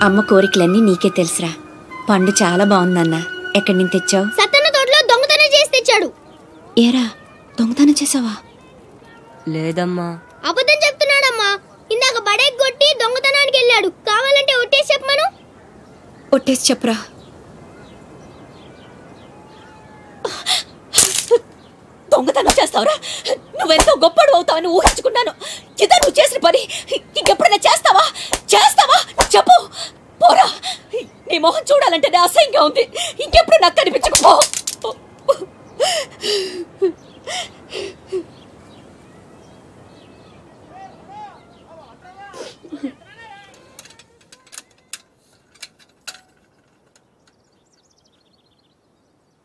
అమ్మ కోరికలన్నీ నీకే తెలుసురా. పండు చాలా బాగుందన్న. ఎక్కడి నుంచి తెచ్చావు? సత్తన్న తోటలో దొంగతనం చేసి తెచ్చాడు. ఏరా, దొంగతనం చేసావా? లేదమ్మా. అబద్ధం చెప్తున్నాడమ్మా. ఇందాక బడేకి కొట్టి దొంగతనానికి వెళ్ళాడు. కావాలంటే ఒట్టేసి చెప్పమను. ఒట్టేసి చెప్పురా. దొంగతనం చేస్తావురా? నువ్వెంతో గొప్పడు అవుతావని ఊహించుకున్నాను. ఇదే నువ్వు చేసిన పని. ఇంకెప్పుడైనా చేస్తావా? చెప్పు. పోరా, నీ మొహం చూడాలంటే అసహ్యంగా ఉంది. ఇంకెప్పుడు నాకు కనిపించకపో.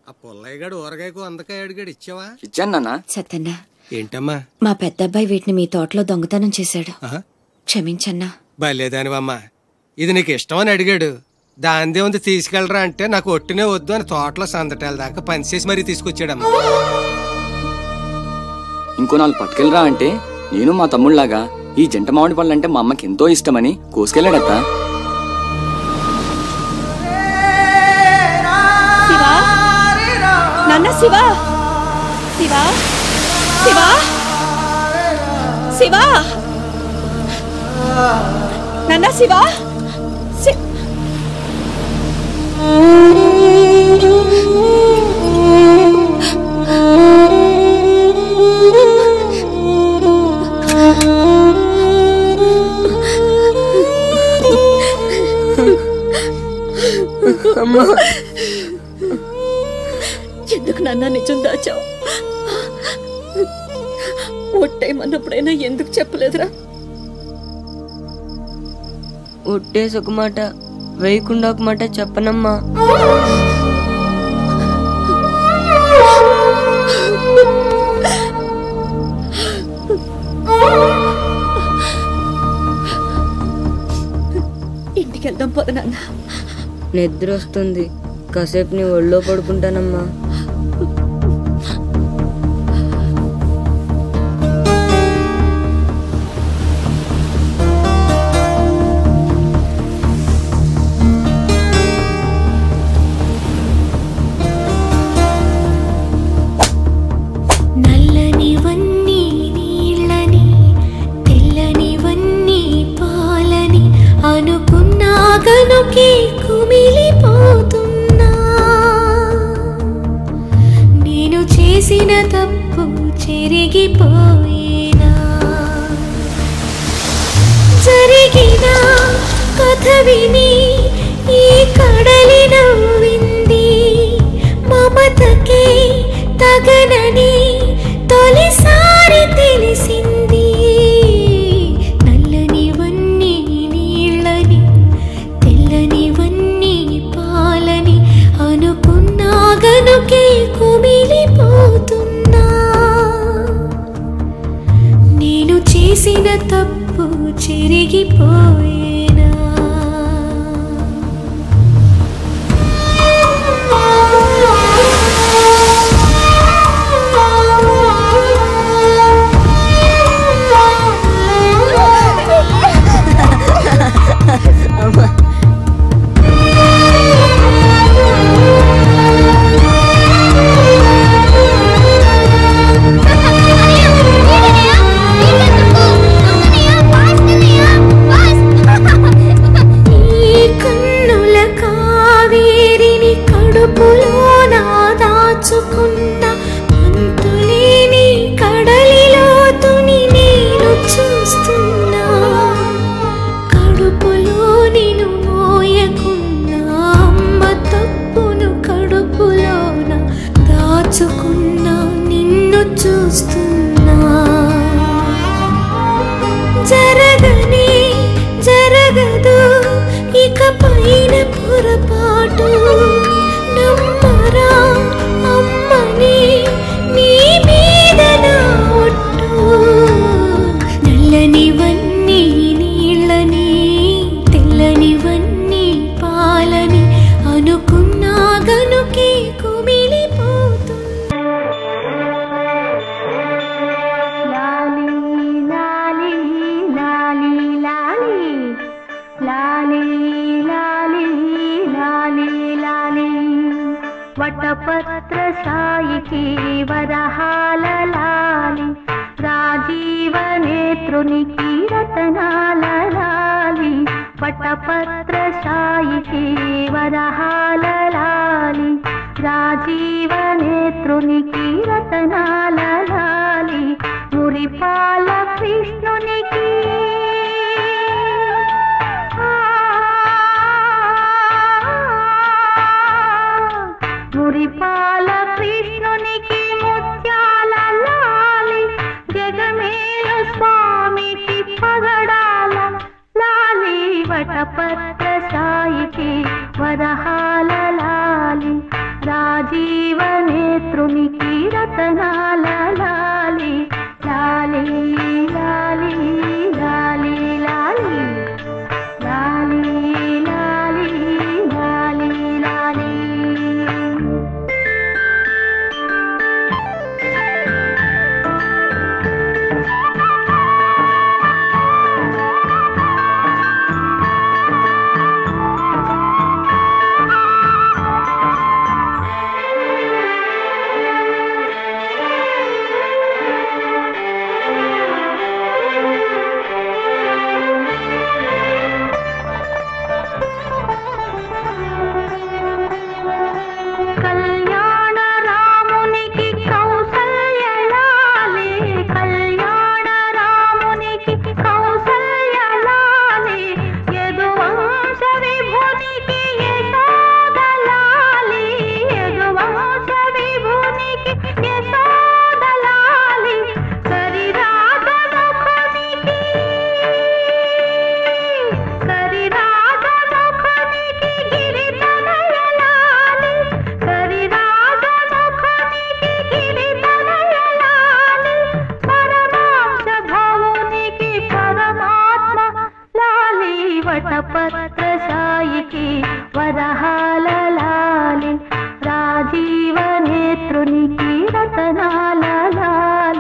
ఆ పుల్లయ్యగాడు ఊరగాయకు అందకాయ అడిగాడు, ఇచ్చావా? ఇచ్చాను. సత్తన్న, ఏంటమ్మా? మా పెద్ద అబ్బాయి వీటిని మీ తోటలో దొంగతనం చేశాడు. క్షమించన్నా. బలేదానివమ్మా. ఇది నీకు ఇష్టమని అడిగాడు. దాందే ఉంది, తీసుకెళ్ళరా అంటే నాకు ఒట్టినే వద్దు అని తోటలో సందటాల దాకా పనిచేసి మరీ తీసుకొచ్చాడమ్మా. ఇంకో 4 పట్టుకెళ్ళరా అంటే నేను మా తమ్ముళ్లాగా ఈ జంట మామిడి పళ్ళు అంటే మా అమ్మకి ఎంతో ఇష్టమని కోసుకెళ్ళాడత్త. నాన్న శివా, శివా, శివా, శివా, నాన్న శివా. ఎందుకు నాన్న నిజం దాచావు? ఒట్టేయమన్నప్పుడైనా ఎందుకు చెప్పలేదురా? ఒట్టేసి ఒక మాట, వేయకుండా ఒక మాట చెప్పనమ్మా. ఇంటికి వెళ్దాం పోదు నాన్న. నిద్ర వస్తుంది, కాసేపు నీ ఒళ్ళో పడుకుంటానమ్మా. నల్లనివన్నీ నీళ్ళని, తెల్లనివన్నీ పాలని అనుకున్నా గనుకే కుమిలిపోతున్నా. నేను చేసిన తప్పు చెరిగిపోయినా. జరిగిన కథ విని ఈ కడలి నవ్వింది. మమతకే తగనని తొలిసారి తెలిసింది. నల్లనివన్నీ నీళ్ళని, తెల్లనివన్నీ పాలని అనుకున్నా గనుకే కుమిలిపోతున్నా. నేను చేసిన తప్పు చెరిగిపోయినా. వరహాల లాలి రాజీవ నేత్రునికి రతనాల లాలి వటపత్ర సాయికి వరహాల లాలి రాజీవ నేత్రునికి రతనాల లాలి మురిపాల కృష్ణునికి మురిపాల కృష్ణునికి ముత్యాల లాలి జగమేలు స్వామికి పగడాల లాలి వటపత్ర సాయికి వరహాల లాలి రాజీవ నేత్రునికి రతనాల లాలి లాలి లాలి లాలి లాలి లాలి లాలి లాలి లాలి. వటపత్ర సాయికి వరహాల లాలి రాజీవ నేత్రునికి రతనాల లాలి.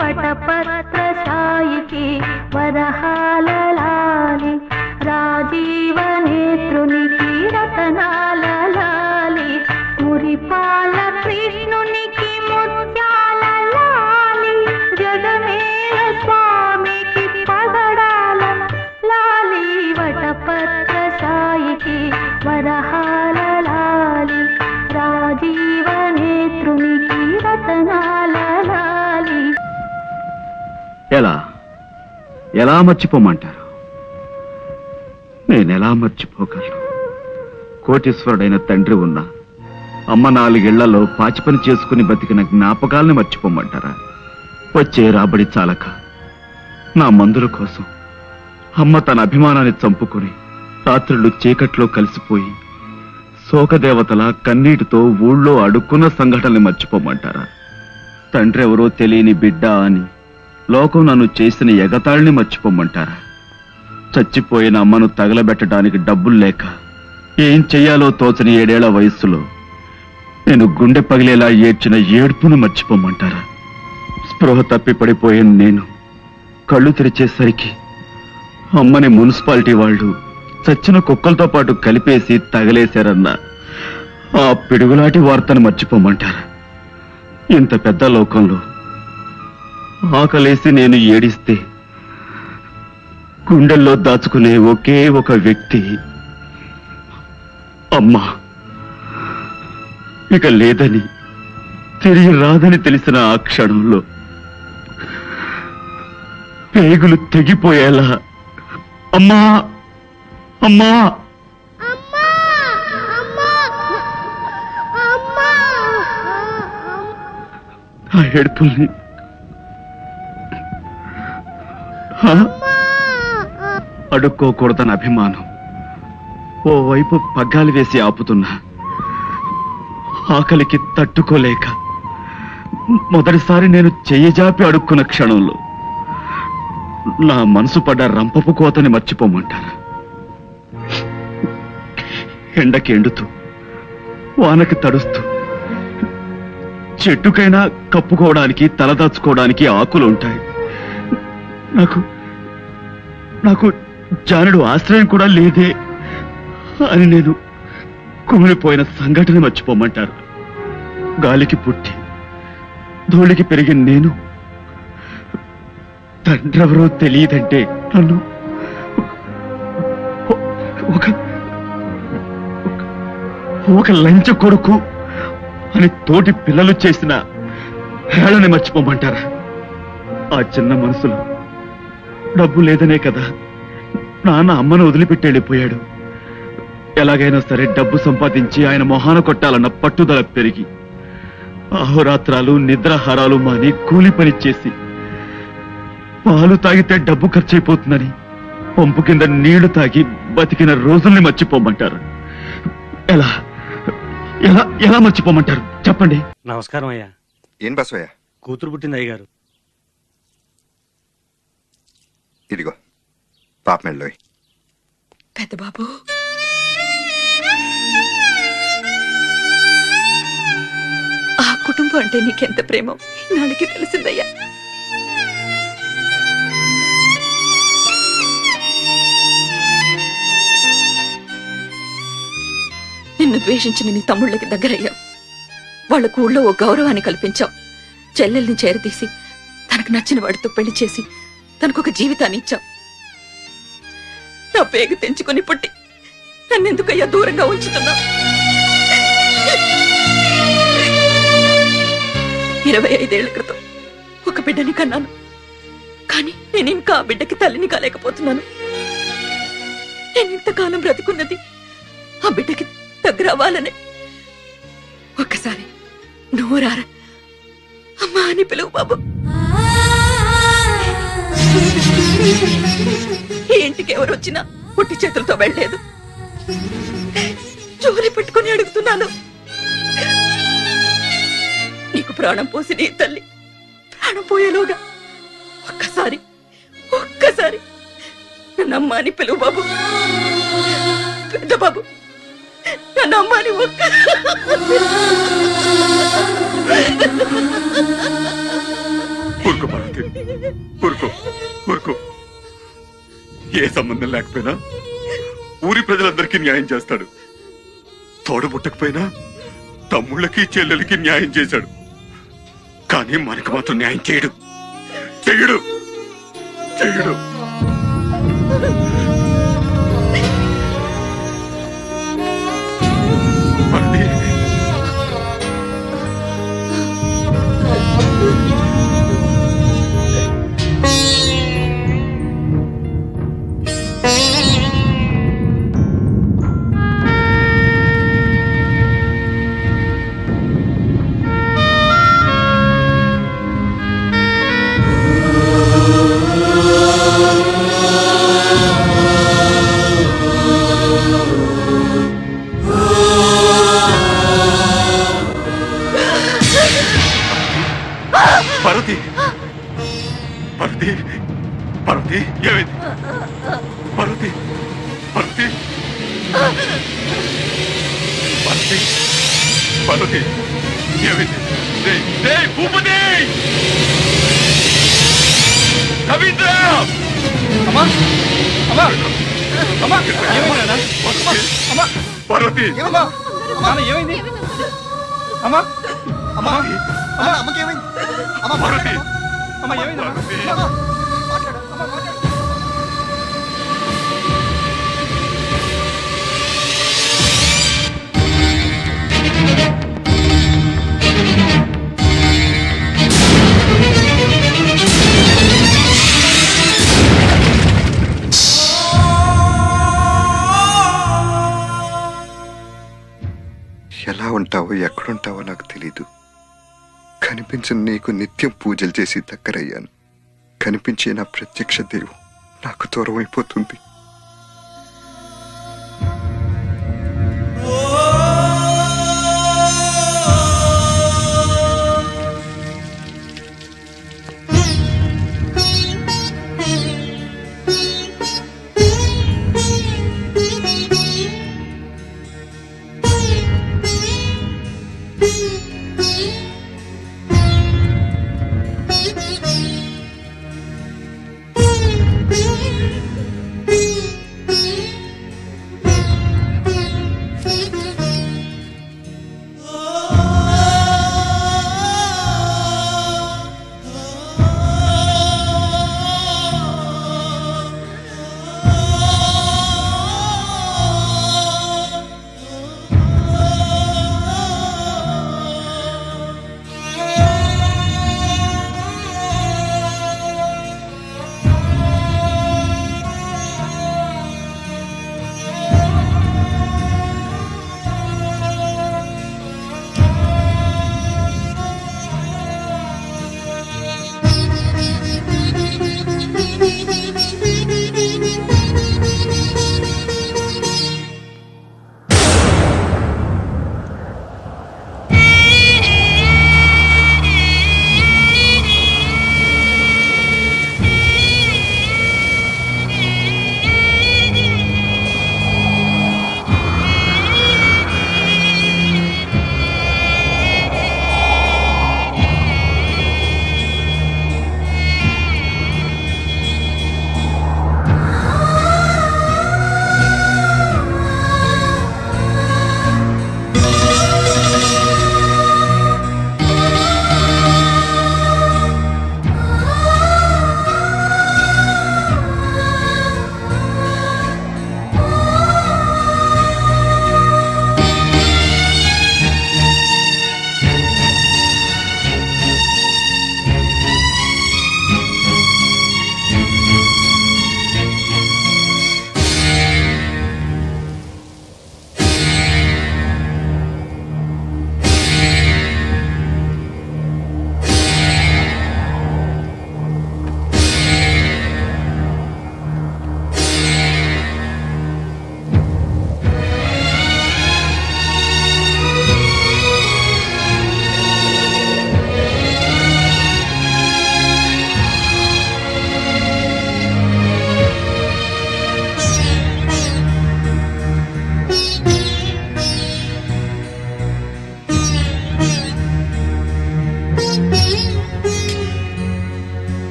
వటపత్ర సాయికి వరహాల లాలి రాజీవ నేత్రునికి రతనాల లాలి మురిపాల కృష్ణునికి ముత్యాల లాలి జగమేల స్వామికి పగడాల లాలి వటపత్ర సాయికి వరహాల లాలి రాజీవ నేత్రునికి రతనాల లాలి. ఎలా ఎలా మర్చిపోమంటారు? నేనెలా మర్చిపోగలను? కోటీశ్వరుడైన తండ్రి ఉన్న అమ్మ 4 ఏళ్లలో పాచి పని చేసుకుని బతికిన జ్ఞాపకాల్ని మర్చిపోమంటారా? వచ్చే రాబడి చాలక నా మందుల కోసం అమ్మ తన అభిమానాన్ని చంపుకుని రాత్రులు చీకట్లో కలిసిపోయి శోకదేవతల కన్నీటితో ఊళ్ళో అడుక్కున్న సంఘటనల్ని మర్చిపోమంటారా? తండ్రి ఎవరో తెలియని బిడ్డ అని లోకం నన్ను చేసిన ఎగతాళిని మర్చిపోమంటారా? చచ్చిపోయిన అమ్మను తగలబెట్టడానికి డబ్బులు లేక ఏం చెయ్యాలో తోచని 7 ఏళ్ల వయస్సులో నేను గుండె పగిలేలా ఏడ్చిన ఏడ్పును మర్చిపోమంటారా? స్పృహ తప్పి పడిపోయిన నేను కళ్ళు తెరిచేసరికి అమ్మని మున్సిపాలిటీ వాళ్ళు చచ్చిన కుక్కలతో పాటు కలిపేసి తగలేశారన్న ఆ పిడుగులాంటి వార్తను మర్చిపోమంటారా? ఇంత పెద్ద లోకంలో ఆకలేసి నేను ఏడిస్తే గుండెల్లో దాచుకునే ఒకే ఒక వ్యక్తి అమ్మా. ఇక లేదని, తిరిగి రాదని తెలిసిన ఆ క్షణంలో పేగులు తెగిపోయేలా అమ్మా అమ్మా ఆ ఏడుపుల్ని అడుక్కోకూడదని అభిమానం ఓవైపు పగ్గాలు వేసి ఆపుతున్నా. ఆకలికి తట్టుకోలేక మొదటిసారి నేను చెయ్యజాపి అడుక్కున్న క్షణంలో నా మనసు పడ్డ రంపపు కోతని మర్చిపోమంటారు. ఎండకి ఎండుతూ, వానకి తడుస్తూ, చెట్టుకైనా కప్పుకోవడానికి, తలదాచుకోవడానికి ఆకులు ఉంటాయి. నాకు జానుడు ఆశ్రయం కూడా లేదే అని నేను కుమిలిపోయిన సంఘటన మర్చిపోమంటారు. గాలికి పుట్టి ధూళికి పెరిగిన నేను తండ్రెవరో తెలియదంటే నన్ను ఒక లంచ కొడుకు అని తోటి పిల్లలు చేసిన హేళని మర్చిపోమంటారా? ఆ చిన్న మనసులో డబ్బు లేదనే కదా నాన్న అమ్మను వదిలిపెట్టి వెళ్ళిపోయాడు. ఎలాగైనా సరే డబ్బు సంపాదించి ఆయన మొహాన కొట్టాలన్న పట్టుదల పెరిగి అహోరాత్రాలు నిద్రాహారాలు మాని కూలి పని చేసి పాలు తాగితే డబ్బు ఖర్చయిపోతుందని పంపు కింద నీళ్లు తాగి బతికిన రోజుల్ని మర్చిపోమంటారు. ఎలా ఎలా ఎలా మర్చిపోమంటారు చెప్పండి. నమస్కారం అయ్యా. ఏం బసవయ్య? కూతురు పుట్టింది అయ్యగారు. ఇదిగో పాపమెళ్ళోయ్. పెద్ద బాబు, ఆ కుటుంబం అంటే నీకెంత ప్రేమో నాడికి తెలిసిందయ్యా. నిన్ను ద్వేషించిన నీ తమ్ముళ్ళకి దగ్గరయ్యావు. వాళ్ళ ఊళ్ళో ఓ గౌరవాన్ని కల్పించావు. చెల్లెల్ని చేరదీసి తనకు నచ్చిన వాడితో పెళ్లి చేసి తనకొక జీవితాన్ని ఇచ్చావు. నా పేగు తెంచుకుని పుట్టి నన్నెందుకయ్యా దూరంగా ఉంచుతున్నావు? 25 ఏళ్ల క్రితం ఒక బిడ్డని కన్నాను. కానీ నేను ఇంకా ఆ బిడ్డకి తల్లిని కాలేకపోతున్నాను. నేను ఇంతకాలం బ్రతుకున్నది ఆ బిడ్డకి దగ్గరవ్వాలనే. ఒక్కసారి నువ్వు రారా అమ్మా అని పిలువు బాబు. ఈ ఇంటికి ఎవరు వచ్చినా పుట్టి చేతులతో వెళ్ళలేదు. జోలి పెట్టుకుని అడుగుతున్నాను. నీకు ప్రాణం పోసి నీ తల్లి ప్రాణం పోయేలోగా ఒక్కసారి నన్ను అమ్మ అని పిలువు బాబు. పెద్ద బాబు, నన్ను అమ్మ అని ఊరుకో. ఏ సంబంధం లేకపోయినా ఊరి ప్రజలందరికీ న్యాయం చేస్తాడు. తోడబుట్టకపోయినా తమ్ముళ్ళకి చెల్లెలకి న్యాయం చేశాడు. కానీ మనకు మాత్రం న్యాయం చేయడు. పార్వతి ఏమైంది? పార్వతి పార్వతి పార్వతి పార్వతి ఏమైంది? భూపతి రవీంద్ర అమ్మా అమ్మా అమ్మా పార్వతి ఏమైంది? అమ్మా అమ్మా ఎలా ఉంటావో ఎక్కడుంటావో నాకు తెలీదు. కనిపించిన నీకు నిత్యం పూజలు చేసి దగ్గరయ్యాను. కనిపించే నా ప్రత్యక్ష దేవుడు నాకు దూరం అయిపోతుంది.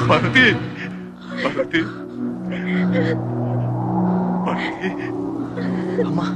పార్వతి పార్వతి అమ్మా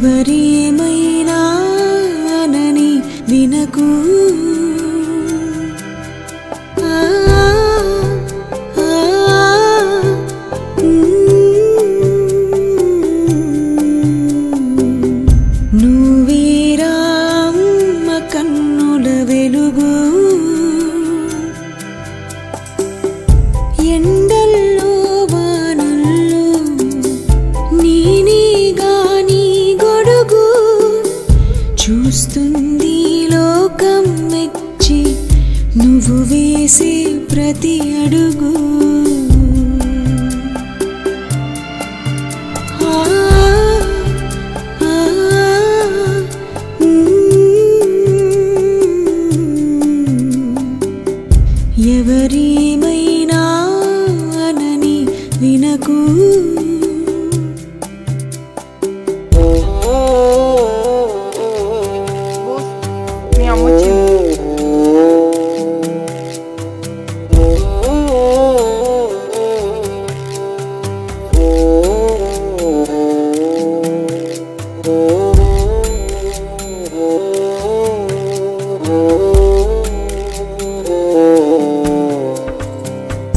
ఎవరేమైనా అనని వినకు నువ్వేరామ్మ కన్నుల వెలుగు ఎండల్లో వానల్లో నేనేగా నీ గొడుగు చూస్తుంది లోకం మెచ్చి నువ్వు వేసే ప్రతి అడుగు ఎవరేమైనా అనని వినకు మీ అమ్మ వచ్చింది.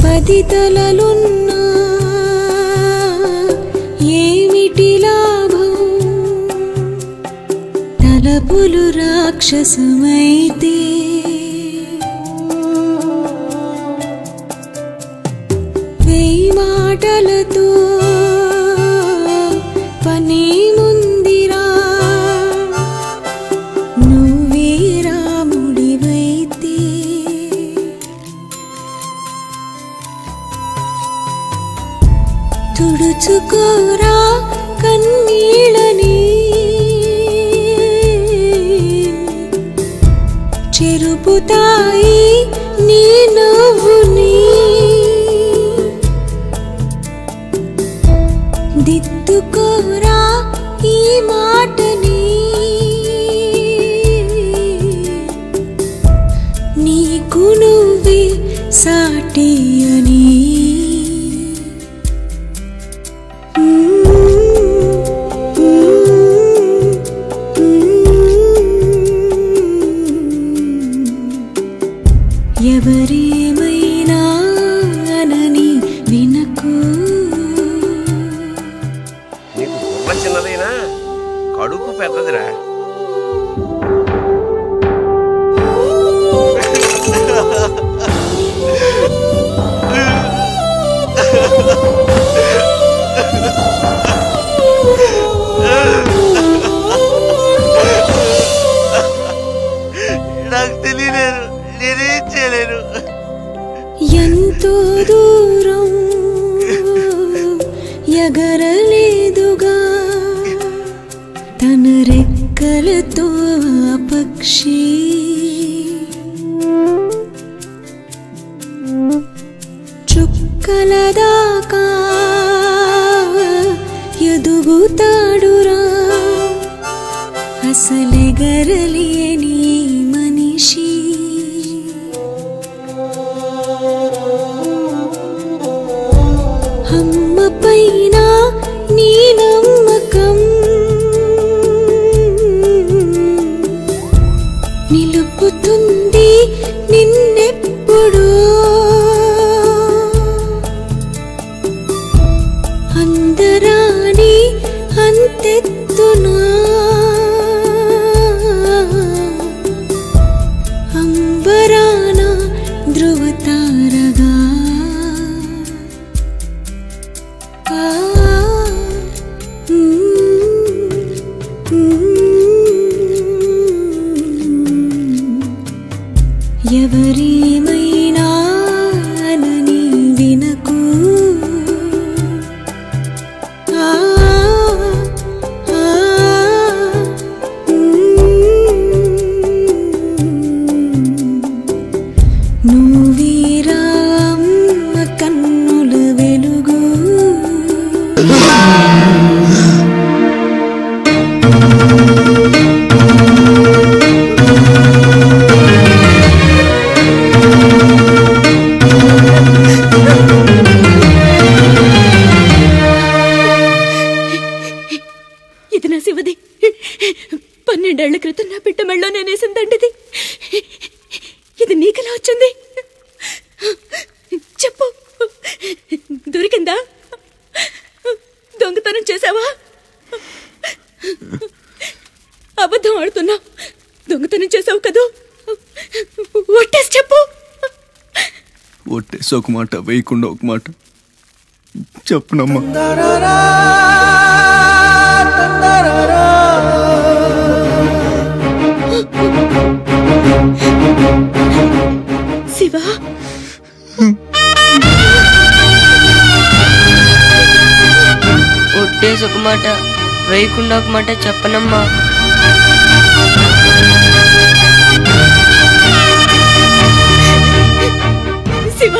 పది తలలున్నా ఏమిటి లాభం తలపులు రాక్షసమైతే వేయి మాటలతో పని ముందిరా నువ్వే రాముడివైతే తుడుచుకోరా కన్నీళ్ళని చెరుపుతాయి నీ నవ్వుని దిద్దుకోరా ఈ మాటని నీకు నువ్వే సాటి అని ఎవరేమైనా అనని వినకు నీకు బుర్ర చిన్నదైనా కడుపు పెద్దదిరా. నాకు తెలియలేదు, నేనేం చేయలేను. ఎంతో దూరం ఎగరలేదుగా తన రెక్కలతో ఆ పక్షి చుక్కల దాకా ఎదుగుతాడురా అసలెగరలేని మనిషి అమ్మ పైన నీ నమ్మకం నిలుపుతుంది నిన్నెప్పుడూ అందరాని అంతెత్తునా ఎవరేమైనా అనని వినకు నువ్వేరా అమ్మ కన్నుల వెలుగు ఇది నా శివది. 12 ఏళ్ల క్రితం నా బిడ్డ మెళ్ళో నేనేసిందండిది. ఇది నీకెలా వచ్చింది? చెప్పు, దొరికిందా? దొంగతనం చేసావా? అబద్ధం ఆడుతున్నా. దొంగతనం చేసావు కదూ? ఒట్టేసి చెప్పు. ఒట్టేసి ఒక మాట, వేయకుండా ఒక మాట చెప్పునమ్మా. శివ, ఒట్టేసి ఒక మాట, వేయకుండా ఒక మాట చెప్పనమ్మా. శివ,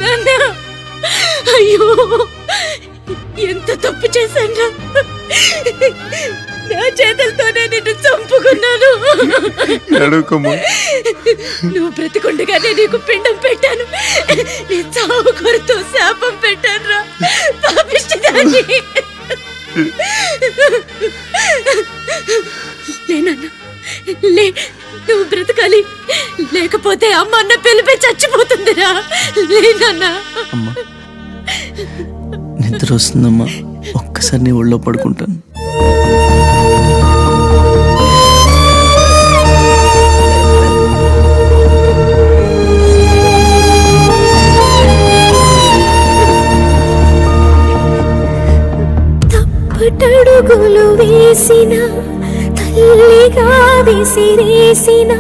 నాన్న, అయ్యో ఎంత తప్పు చేశాను. నా చేతులతోనే నిన్ను చంపుకున్నాను. నువ్వు బ్రతికుండగానే నీకు పిండం పెట్టాను. నీ చావు కొరతో శాపం పెట్టాను రా పాపిష్టిదాన్ని. లేనన్నా, లే, నువ్వు బ్రతకాలి. లేకపోతే అమ్మ అన్న పిలిపి చచ్చిపోతుందిరా. లేనన్నా. నిద్ర వస్తుందమ్మా, ఒక్కసారి నీ ఒళ్ళో పడుకుంటాను. తప్పటడుగులు వేసిన తల్లిగా విసిరేసిన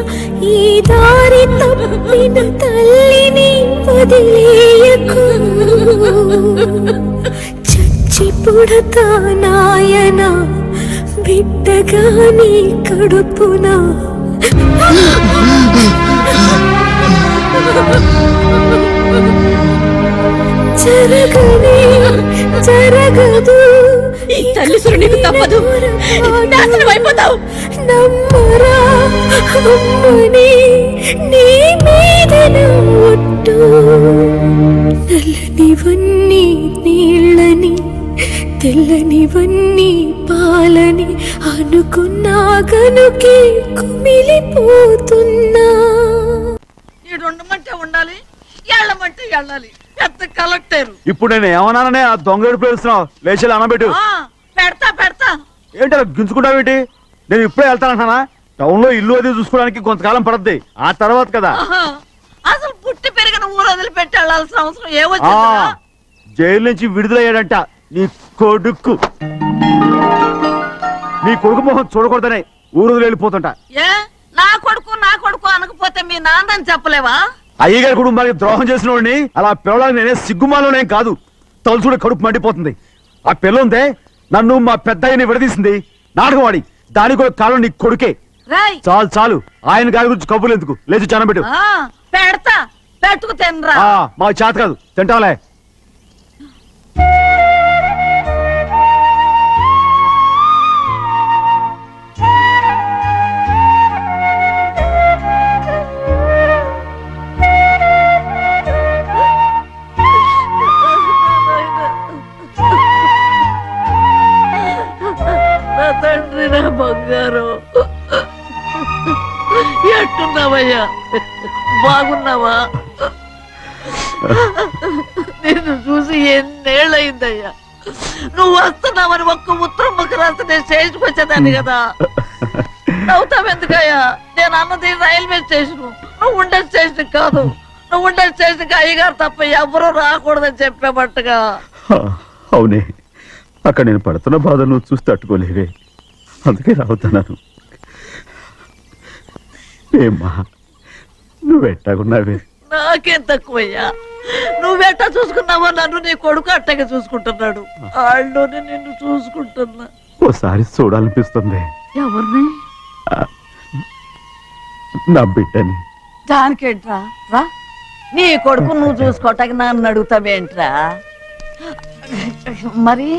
ఈ దారి తప్పిన తల్లిని వదిలేయకు. చచ్చి పుడతా నాయన బిడ్డగా నీ కడుపున. జరగనే జరగదు. ఈ తల్లిసురు నీకు తప్పదు. నాశనం అయిపోతావు. నమ్మరా అమ్మని నీ మీద ఒట్టు. నల్లనివన్నీ నీళ్ళని తెల్లనివన్నీ పాలని అనుకున్నా గనుకే కుమిలిపోతున్నా. ఉండమంటే ఉండాలి, ఎళ్ళమంటే వెళ్ళాలి. పెద్ద కలెక్టర్. ఇప్పుడు నేను ఏమన్నాననే ఆ దొంగ పిలుస్తున్నావు? లేచి అనబెట్టు. పెడతా పెడతా. ఏంటి అలా గించుకుంటావేంటి? నేను ఇప్పుడే వెళ్తానంటున్నా. టౌన్ లో ఇల్లు అది చూసుకోవడానికి కొంతకాలం పడద్ది. ఆ తర్వాత కదా. అసలు పుట్టి పెరిగిన ఊరు వదిలిపెట్టి వెళ్ళాల్సిన అవసరం ఏమొచ్చింది? జైలు నుంచి విడుదలయ్యాడంట నీ కొడుకు. నీ కొడుకు మొహం చూడకూడదనే ఊరు వెళ్ళిపోతుంటా. ఏ నా కొడుకు అనకపోతే మీ నాన్నని చెప్పలేవా? అయ్యగారి కుటుంబానికి ద్రోహం చేసిన వాడిని అలా పిల్లడానికి నేనే సిగ్గుమాలోనేం కాదు. తలుచుడు కడుపు మండిపోతుంది. ఆ పిల్ల ఉందే నన్ను మా పెద్దయ్యని విడదీసింది. నాటకవాడి దానికి కూడా కాలం నీ కొడుకే. చాలు చాలు, ఆయన గారి గురించి కబుర్లు ఎందుకు? లేచి జనబెట్టు. పెడతా, పెట్టుకు తినరా. మా చేత కాదు, తింటాలే. తండ్రి నా బంగారు, ఎట్టున్నావయ్యా? బాగున్నావా? నిన్ను చూసి ఎన్నేళ్ళయిందయ్యా. నువ్వు వస్తున్నావని ఒక్క ఉత్తరం ముక్క రాస్తే నేను స్టేషన్కి వచ్చేదాన్ని కదా. నవ్వుతావెందుకయ్యా? నేను అన్నది రైల్వే స్టేషన్, నువ్వు ఉండే స్టేషన్ కాదు. నువ్వు ఉండే స్టేషన్కి అయ్యగారు తప్ప ఎవరూ రాకూడదని చెప్పేమట్టుగా. అవునే, అక్కడ నేను పడుతున్న బాధ నువ్వు చూసి తట్టుకోలేవే, అందుకే రావుతున్నాను. ఏమ్మా నువ్వెట్టాకున్నావే? నాకేం తక్కువయ్యా, నువ్వెట్టా చూసుకున్నావో నన్ను నీ కొడుకు అట్టగా చూసుకుంటున్నాడు. వాళ్ళలోనే నిన్ను చూసుకుంటున్నా. ఓసారి చూడాలనిపిస్తుంది. ఎవరిని? నా బిడ్డని. దానికేంట్రా? రా, నీ కొడుకు నువ్వు చూసుకోవటానికి నన్ను అడుగుతావేంట్రా? మరి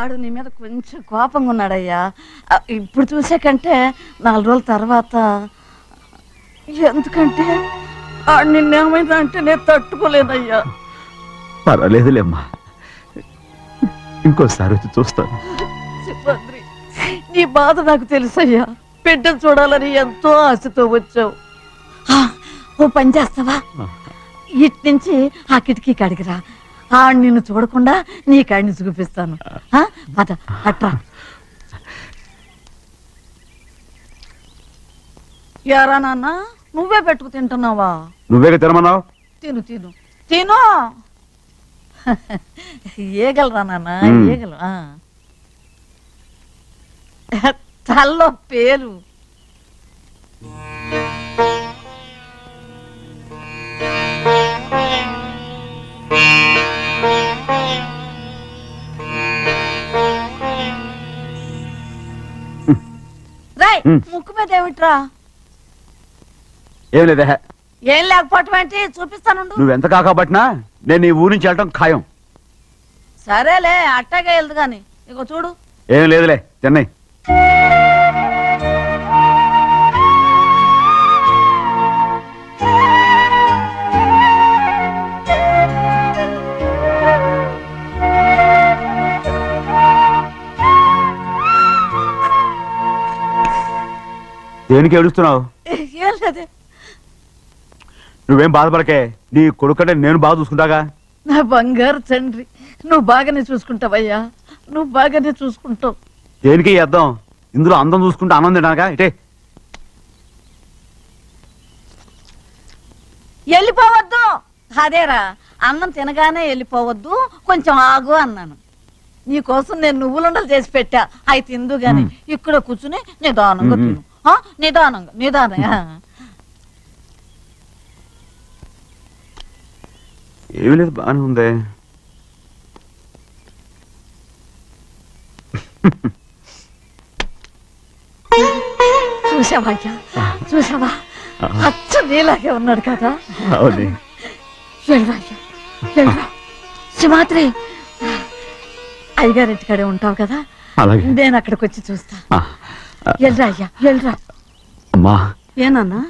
ఆడు నీ మీద కొంచెం కోపంగా ఉన్నాడయ్యా. ఇప్పుడు చూసే కంటే 4 రోజుల తర్వాత. ఎందుకంటే ఆడు నిన్నేమైనా అంటే నేను తట్టుకోలేనయ్యా. పర్వాలేదులేమ్మా, ఇంకోసారి వచ్చి చూస్తాను. సింహాద్రి, నీ బాధ నాకు తెలుసయ్యా. బిడ్డను చూడాలని ఎంతో ఆశతో వచ్చావు. ఓ పని చేస్తావా? ఇటు నుంచి ఆ కిటికీ కాడికి రా. ఆడు నిన్ను చూడకుండా నీ కాడిని చూపిస్తాను. పద అట్రా. యారా నాన్న, నువ్వే పెట్టుకు తింటున్నావా? నువ్వే తినమన్నావు. తిను తిను తిను. ఏగలరా నాన్న, ఏగలు. తల్లో పేలు. రాయ్, ముక్కు మీద ఏమిట్రా? ఏం లేదే. ఏం లేకపోవటం ఏంటి? చూపిస్తాను. నువ్వెంత కాకబట్టినా నేను ఈ ఊరి నుంచి వెళ్ళటం ఖాయం. సరేలే, అట్టాగే వెళ్దు గాని. ఇగో చూడు. ఏం లేదులే, చెన్నై. దేనికి ఏడుస్తున్నావు? ఏం లేదే. నువ్వేం బాధపడకే, నీ కొడుకంటే నేను బాగా చూసుకుంటాగా. నా బంగారు తండ్రి, నువ్వు బాగానే చూసుకుంటావయ్యా, నువ్వు బాగానే చూసుకుంటావు. దేనికి అర్థం? ఇందులో అందం చూసుకుంటే ఆనందం తినాగా. ఇటే వెళ్ళిపోవద్దు. అదేరా, అన్నం తినగానే వెళ్ళిపోవద్దు, కొంచెం ఆగు అన్నాను. నీకోసం నేను నువ్వులుండలు చేసి పెట్టా, అవి తిందు గాని. ఇక్కడ కూర్చుని నిదానంగా తిను. నిదానంగా నిదానంగా. ఏమీ లేదు, బాగానే ఉంది. చూసావా చూసావా, అచ్చ నీలాగే ఉన్నాడు కదా. సింహాద్రి, అయ్యగారింటికాడే ఉంటావు కదా, నేను అక్కడికి వచ్చి చూస్తా. వెళ్ళరా అయ్యా, వెళ్ళరా. అమ్మా, ఏనన్నా?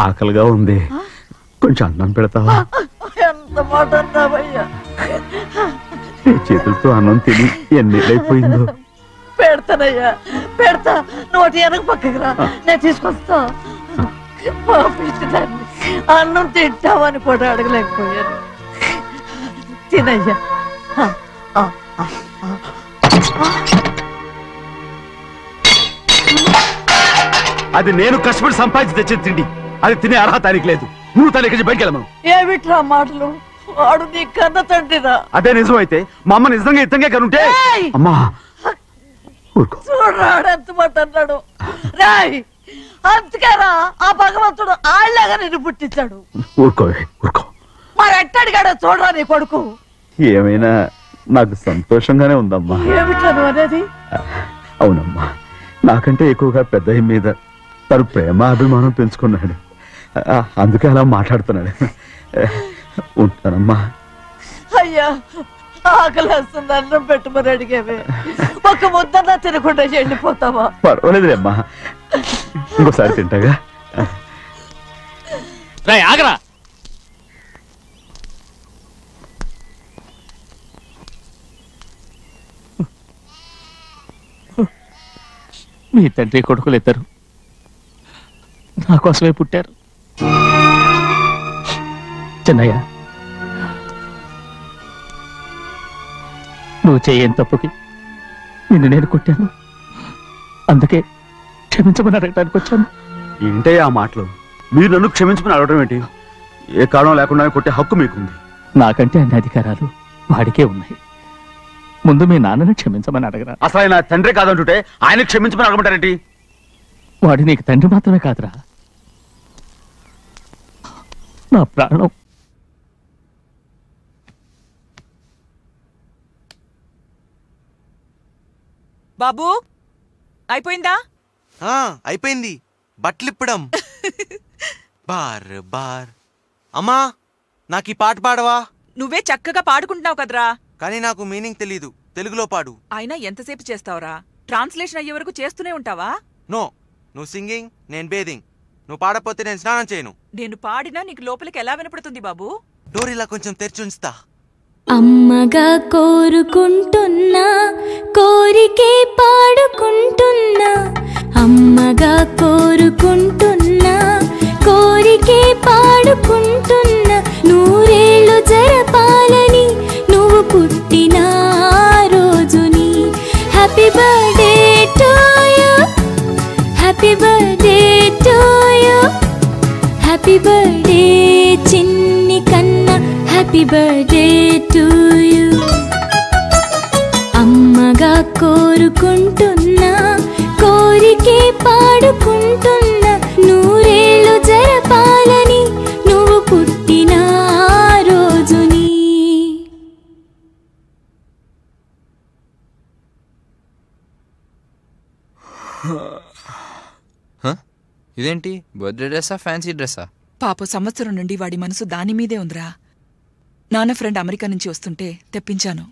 ఆకలిగా ఉంది, కొంచెం అన్నం పెడతావా? ఎంత మాట అన్నావయ్యా. నీ చేతులతో అన్నం తిని ఎన్నేళ్ళైపోయిందో. పెడతానయ్యా, పెడతా. నోటి వెనక పక్కకి రా, నేను తీసుకొస్తా. అన్నం తింటావని కూడా అడగలేకపోయాను. తినయ్యా. అది నేను కష్టపడి సంపాదించి తెచ్చేది తిండి, అది తినే అర్హత ఆయనకి లేదు. నువ్వు తన ఇక్కడి బయటికి వెళ్ళమను. ఏమిట్రా మాటలు? వాడు నీ కన్న తండ్రిరా. అదే నిజం అయితే మా అమ్మ నిజంగా ఇతంగా కనుంటే. అమ్మా చూడరాడు ఎంత మాట అన్నాడు. రాయ్, అందుకేరా ఆ భగవంతుడు ఆళ్ళగా నిన్ను పుట్టించాడు. ఊరుకోవే, ఊరుకో. మరి ఎట్టడిగాడో చూడరా నీ కొడుకు. ఏమైనా నాకు సంతోషంగానే ఉందమ్మా. ఏమిట్రా నువ్వు అనేది? అవునమ్మా, నాకంటే ఎక్కువగా పెద్ద మీద తను ప్రేమ అభిమానం పెంచుకున్నాడు, అందుకే అలా మాట్లాడుతున్నాడు. ఉంటానమ్మా. అయ్యా, ఆకలేస్తుంది, అన్నం పెట్టుమని అడిగేవే. ఒక ముద్దన్నా తినకుండా వెళ్ళిపోతావా? పర్వాలేదులేమ్మా, ఇంకోసారి తింటాగా. ఆగరా. మీ తండ్రి కొడుకులు ఇద్దరు నా కోసమే పుట్టారు. చిన్నయ్య, నువ్వు చేయని తప్పుకి నిన్ను నేను కొట్టాను, అందుకే క్షమించమని అడగడానికి వచ్చాను. ఏంటే ఆ మాటలు? మీరు నన్ను క్షమించమని అడగడం ఏంటి? ఏ కారణం లేకుండా కొట్టే హక్కు మీకుంది. నాకంటే అన్ని అధికారాలు వాడికే ఉన్నాయి. ముందు మీ నాన్నని క్షమించమని అడగరా. అసలు ఆయన తండ్రి కాదంటుంటే ఆయన క్షమించమని అడగమంటారేంటి? వాడి నీకు తండ్రి మాత్రమే కాదురా, నా ప్రాణం. బాబు అయిపోయిందా? అయిపోయింది. బట్టలిప్పడం. బార్ బార్. అమ్మా నాకు ఈ పాట పాడవా? నువ్వే చక్కగా పాడుకుంటున్నావు కదరా. కానీ నాకు మీనింగ్ తెలీదు. తెలుగులో పాడు. అయినా ఎంతసేపు చేస్తావురా? ట్రాన్స్లేషన్ అయ్యే వరకు చేస్తూనే ఉంటావా? నో, నువ్వు సింగింగ్, నేను బేదింగ్. నువ్వు పాడపోతే నేను స్నానం చేయను. నేను పాడినా నీకు లోపలికి ఎలా వినపడుతుంది బాబు? డోర్ ఇలా కొంచెం తెరిచుంచుతా. అమ్మగా కోరుకుంటున్నా, కోరికే పాడుకుంటున్నా. అమ్మగా కోరుకుంటున్నా, కోరికే పాడుకుంటున్నా. నూరేళ్ళు జరపాలని నువ్వు పుట్టిన రోజుని. Happy birthday to you, happy birthday to you, happy birthday చిన్ని కన్నా, హ్యాపీ బర్త్డే టు యు. అమ్మగా కోరుకుంటున్నా, కోరికే పాడుకుంటున్నా. నూరేళ్ళు జరపాలని నువ్వు పుట్టిన రోజుని. ఇదేంటి, బర్త్డే డ్రెస్సా ఫ్యాన్సీ డ్రెస్సా? పాప సంవత్సరం నుండి వాడి మనసు దాని మీదే ఉందిరా. నాన్న ఫ్రెండ్ అమెరికా నుంచి వస్తుంటే తెప్పించాను.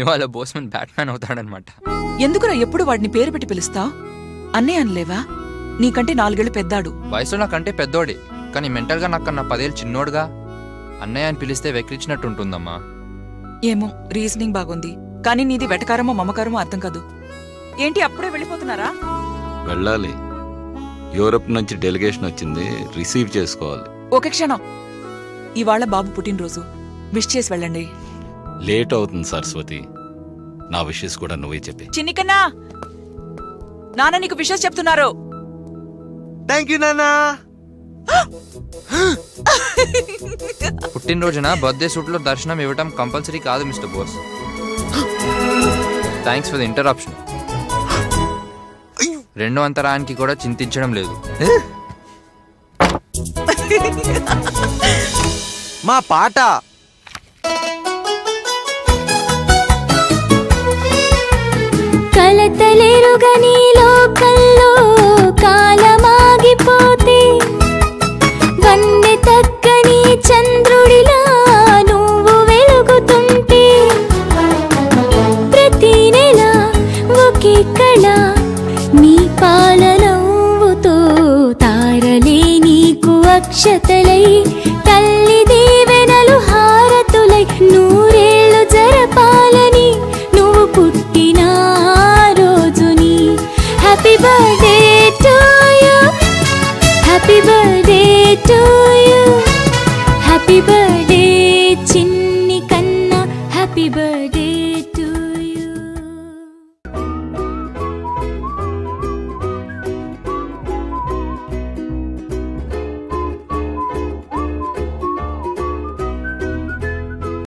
ఇవాళ బోస్మన్ బ్యాట్మ్యాన్ అవుతాడనమాట. ఎందుకురా ఎప్పుడు వాడిని పేరు పెట్టి పిలుస్తావు? అన్నయ్య అనలేవా? నీకంటే 4 ఏళ్ళు పెద్దాడు. వయసులో నాకంటే పెద్దోడే, కానీ మెంటల్గా నాకన్నా 10 ఏళ్ళు చిన్నోడుగా. అన్నయ్య అని పిలిస్తే వెక్కిరించినట్టు ఉంటుందమ్మా. ఏమో, రీజనింగ్ బాగుంది, కానీ నీది వెటకారమో మమకారమో అర్థం కాదు. ఏంటి అప్పుడే వెళ్ళిపోతున్నారా? వెళ్ళాలి. యూరప్ నుంచి డెలిగేషన్ వచ్చింది, రిసీవ్ చేసుకోవాలి. ఒక క్షణం. ఇవాళ బాబు పుట్టినరోజు, విష్ చేసి వెళ్ళండి. లేట్ అవుతుంది సరస్వతి, నా విషెస్ కూడా నువ్వే చెప్పి. చిన్నికన్నా, నాన్న నీకు విషెస్ చెప్తున్నారు. థ్యాంక్ యూ నాన్నా. పుట్టినరోజున బర్త్డే సూట్ లో దర్శనం ఇవ్వటం కంపల్సరీ కాదు mister Bose. Thanks for the interruption. రెండో అంతరానికి కూడా చింతించడం లేదు. మా పాట కలతలేరుగని లోకల్లో కాలమాగిపోతే, వన్నె తగ్గని చంద్రుడిలా నువ్వు వెలుగుతుంటే, ప్రతి నెల ఒకే కళ నీ పాలనవ్వుతో, తారలే నీకు అక్షతలై, తల్లి దీవెనలు హారతులై, నూరేళ్ళు జరపాలని నువ్వు పుట్టిన రోజుని. Happy birthday to you, happy birthday to you, happy birthday చిన్ని కన్నా, హ్యాపీ బర్త్డే.